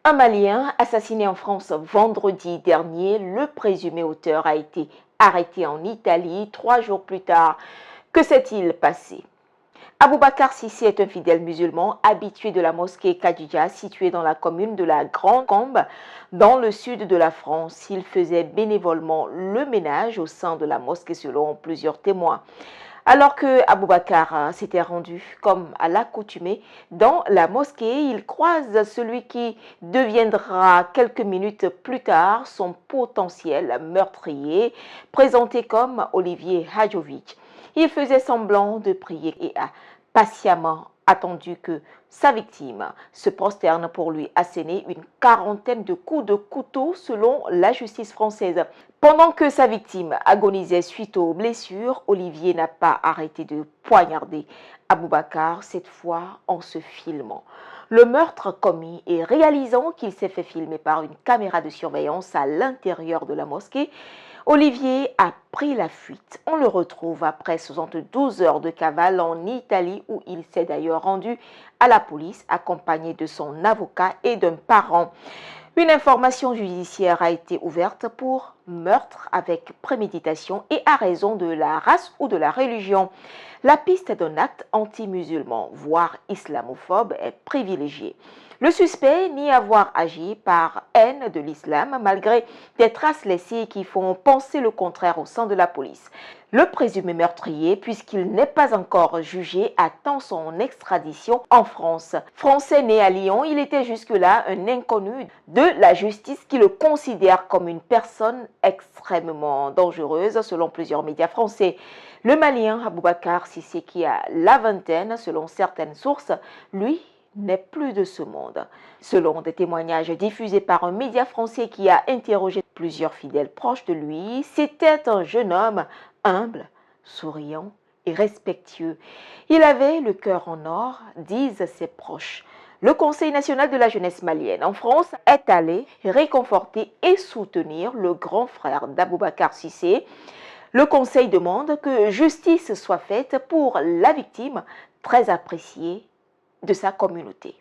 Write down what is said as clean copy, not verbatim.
Un Malien assassiné en France vendredi dernier, le présumé auteur a été arrêté en Italie 3 jours plus tard. Que s'est-il passé? Aboubacar Sissé est un fidèle musulman habitué de la mosquée Khadija située dans la commune de la Grande Combe dans le sud de la France. Il faisait bénévolement le ménage au sein de la mosquée selon plusieurs témoins. Alors que Aboubacar s'était rendu, comme à l'accoutumée, dans la mosquée, il croise celui qui deviendra quelques minutes plus tard son potentiel meurtrier, présenté comme Olivier Hadjovic. Il faisait semblant de prier et a patiemment attendu que sa victime se prosterne pour lui asséner une quarantaine de coups de couteau selon la justice française. Pendant que sa victime agonisait suite aux blessures, Olivier n'a pas arrêté de poignarder Aboubacar, cette fois en se filmant. Le meurtre commis et réalisant qu'il s'est fait filmer par une caméra de surveillance à l'intérieur de la mosquée, Olivier a pris la fuite. On le retrouve après 72 heures de cavale en Italie où il s'est d'ailleurs rendu à la police accompagné de son avocat et d'un parent. Une information judiciaire a été ouverte pour meurtre avec préméditation et à raison de la race ou de la religion. La piste d'un acte anti-musulman, voire islamophobe, est privilégiée. Le suspect nie avoir agi par haine de l'islam malgré des traces laissées qui font penser le contraire au sein de la police. Le présumé meurtrier, puisqu'il n'est pas encore jugé, attend son extradition en France. Français né à Lyon, il était jusque-là un inconnu de la justice qui le considère comme une personne extrêmement dangereuse selon plusieurs médias français. Le Malien Aboubacar Sissé, qui a la vingtaine selon certaines sources, lui, n'est plus de ce monde. Selon des témoignages diffusés par un média français qui a interrogé plusieurs fidèles proches de lui, c'était un jeune homme humble, souriant et respectueux. Il avait le cœur en or, disent ses proches. Le Conseil national de la jeunesse malienne en France est allé réconforter et soutenir le grand frère d'Aboubacar Sissé. Le Conseil demande que justice soit faite pour la victime, très appréciée de sa communauté.